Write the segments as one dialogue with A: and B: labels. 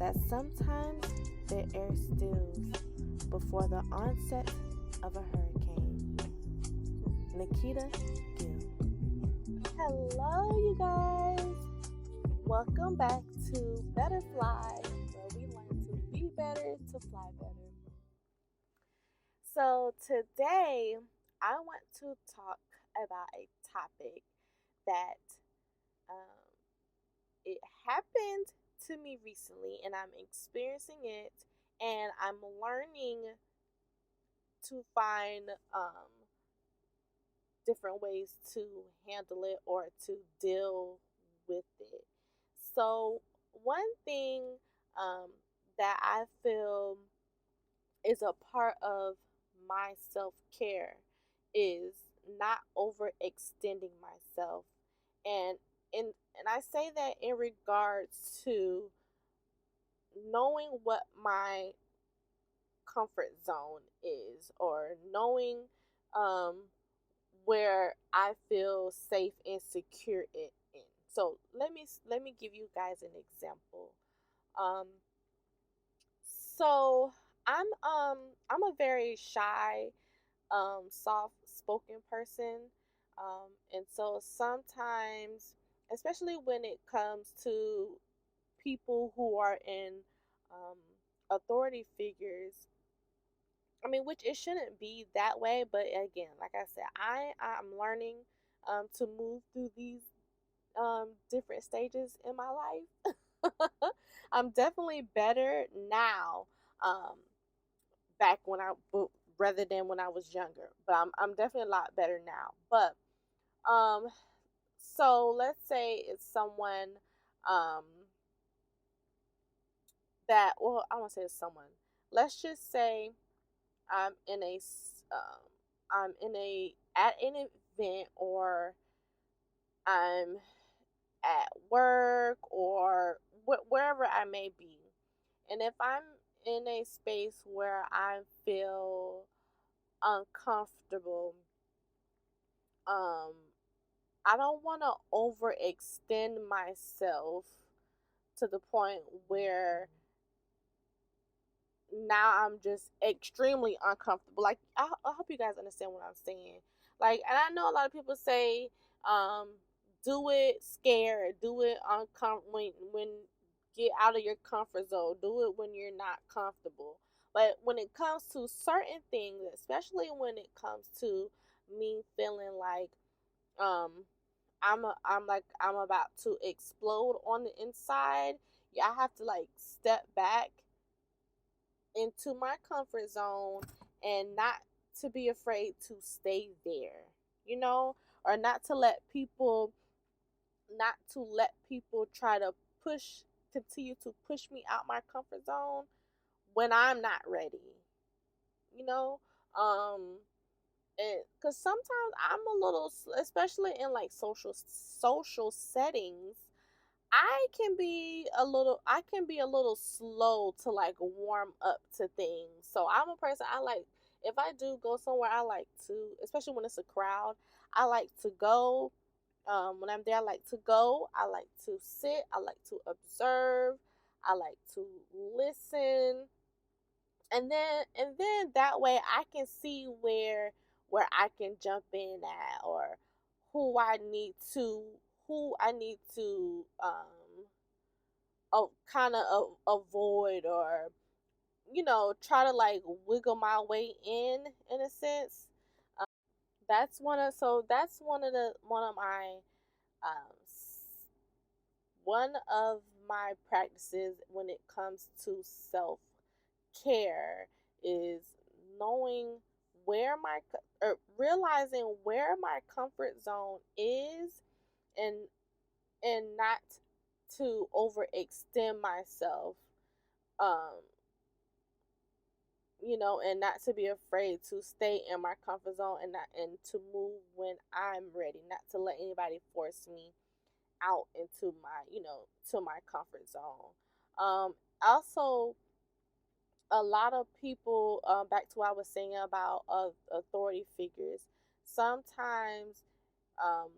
A: that sometimes the air stills before the onset of a hurricane. Nikita Gill. Hello, you guys. Welcome back to Better Fly, where we learn to be better to fly better. So, today I want to talk about a topic that um, it happened to me recently, and I'm experiencing it, and I'm learning to find different ways to handle it or to deal with it. So, one thing um, that I feel is a part of my self care is not overextending myself, and and I say that in regards to knowing what my comfort zone is, or knowing um, where I feel safe and secure in. So let me give you guys an example. Um, so I'm a very shy, soft spoken person, and so sometimes, especially when it comes to people who are in um, authority figures. I mean, which it shouldn't be that way, but again, like I said, I'm learning to move through these different stages in my life. I'm definitely better now, um, back when rather than when I was younger, but I'm definitely a lot better now. But um, so let's say it's someone um that, well, I won't say it's someone. Let's just say I'm in a I'm in a at an event, or I'm at work, or wherever I may be. And if I'm in a space where I feel uncomfortable, um I don't want to overextend myself to the point where now I'm just extremely uncomfortable. Like, I hope you guys understand what I'm saying. Like, and I know a lot of people say, um, do it scared, do it when get out of your comfort zone, do it when you're not comfortable. But when it comes to certain things, especially when it comes to me feeling like um I'm about to explode on the inside, yeah, I have to like step back into my comfort zone and not to be afraid to stay there, you know, or not to let people try to continue to push me out my comfort zone when I'm not ready, you know. Um, because sometimes I'm a little, especially in like social settings, I can be a little slow to like warm up to things. So I'm a person, I like, if I do go somewhere, I like to, especially when it's a crowd, I like to go. When I'm there, I like to go. I like to sit. I like to observe. I like to listen. And then that way I can see where I can jump in at, or who I need to who I need to kind of avoid, or try to like wiggle my way in a sense. That's one of my um one of my practices when it comes to self care, is knowing or realizing where my comfort zone is, and not to overextend myself, um and not to be afraid to stay in my comfort zone, and to move when I'm ready, not to let anybody force me out into to my comfort zone. Also, a lot of people, back to what I was saying about authority figures, sometimes, um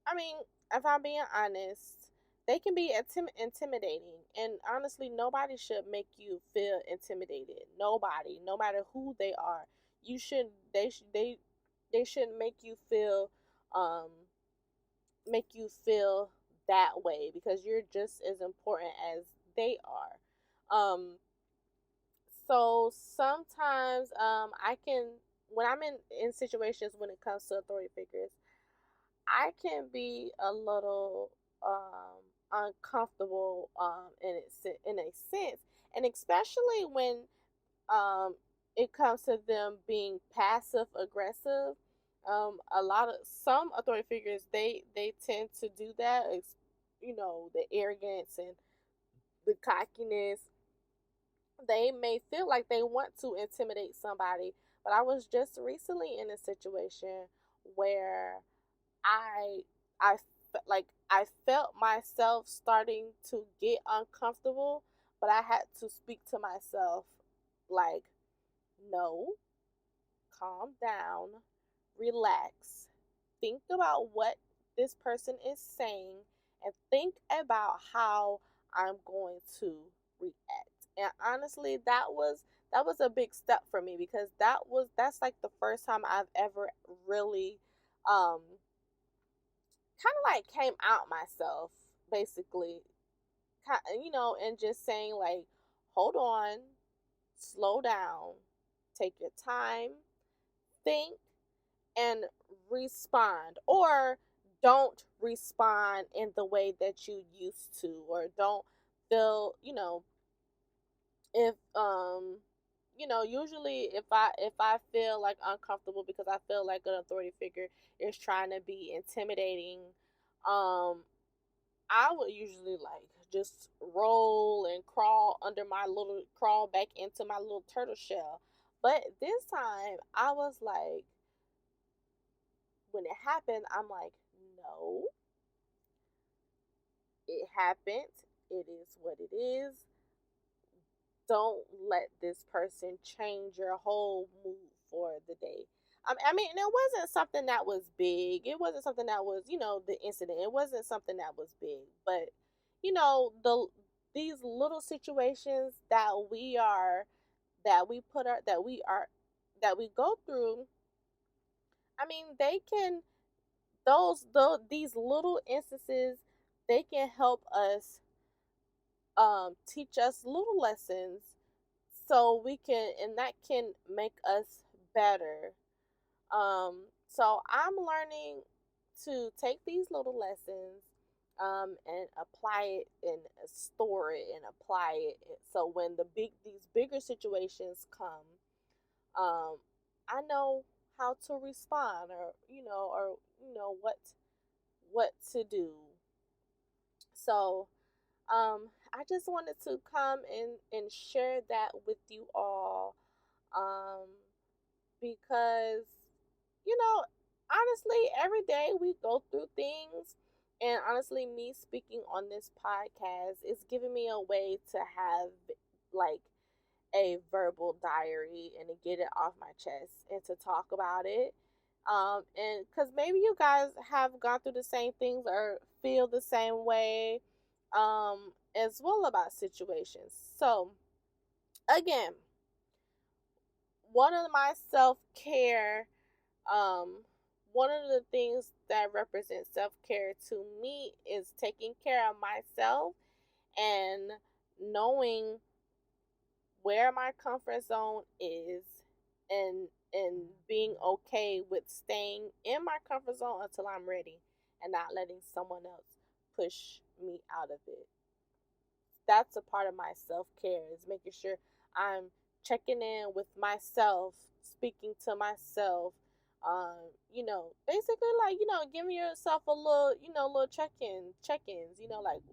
A: I mean, if I'm being honest, they can be intimidating, and honestly, nobody should make you feel intimidated. Nobody, no matter who they are, you should they shouldn't um make you feel that way, because you're just as important as they are. So sometimes I can, when I'm in situations when it comes to authority figures, I can be a little uncomfortable in a sense, and especially when it comes to them being passive aggressive. A lot of some authority figures, they tend to do that. It's, the arrogance and the cockiness. They may feel like they want to intimidate somebody, but I was just recently in a situation where I I like I felt myself starting to get uncomfortable, but I had to speak to myself like, no, calm down, relax, think about what this person is saying, and think about how I'm going to react. And honestly, that was a big step for me, because that's like the first time I've ever really um kind of like came out myself, basically, and just saying like, hold on, slow down, take your time, think, and respond, or don't respond in the way that you used to, or don't feel, if usually if I feel like uncomfortable because I feel like an authority figure is trying to be intimidating, um I would usually like just roll and crawl back into my little turtle shell. But this time I was like, when it happened, I'm like, no, it happened. It is what it is. Don't let this person change your whole mood for the day. I mean, it wasn't something that was big. It wasn't something that was, the incident. It wasn't something that was big. But, these little situations that we put our, that we go through, I mean, they can, these little instances, they can help us, teach us little lessons, so we can, and that can make us better. So I'm learning to take these little lessons, and apply it and store it and apply it, so when these bigger situations come, um I know how to respond, or what to do. So I just wanted to come and share that with you all, um, because, honestly, every day we go through things, and honestly, me speaking on this podcast is giving me a way to have like a verbal diary and to get it off my chest and to talk about it. And because maybe you guys have gone through the same things or feel the same way, as well, about situations. So, again, one of my self care, um, one of the things that represents self care to me is taking care of myself and knowing where my comfort zone is, and being okay with staying in my comfort zone until I'm ready, and not letting someone else push me out of it. That's a part of my self-care, is making sure I'm checking in with myself, speaking to myself, basically, like, giving yourself a little, little check-ins, like,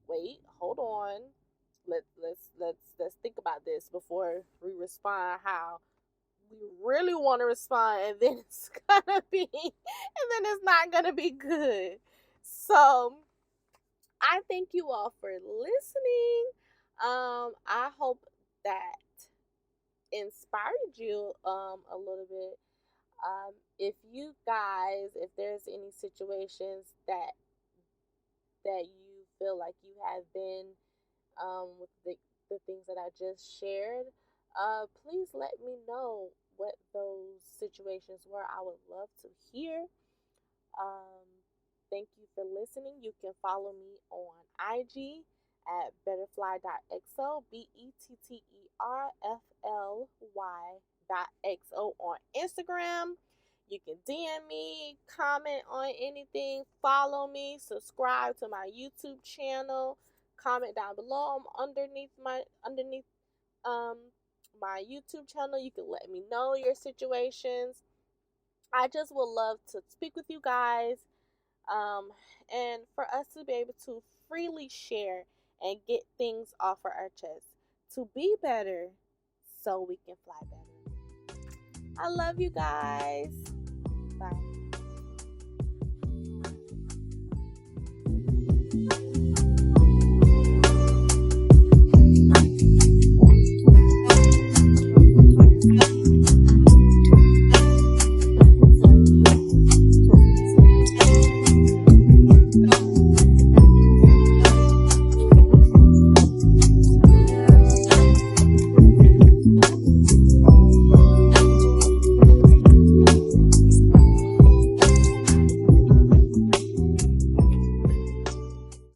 A: wait, hold on, let's think about this before we respond how we really want to respond, and then it's gonna be, and then it's not gonna be good. So I thank you all for listening. I hope that inspired you a little bit. If there's any situations that you feel like you have been with the things that I just shared, please let me know what those situations were. I would love to hear. Um, Thank you for listening. You can follow me on IG at betterfly.xo, betterfly.xo on Instagram. You can DM me, comment on anything, follow me, subscribe to my YouTube channel, comment down below. I'm underneath um my YouTube channel. You can let me know your situations. I just would love to speak with you guys, and for us to be able to freely share and get things off of our chest to be better so we can fly better. I love you guys. Bye.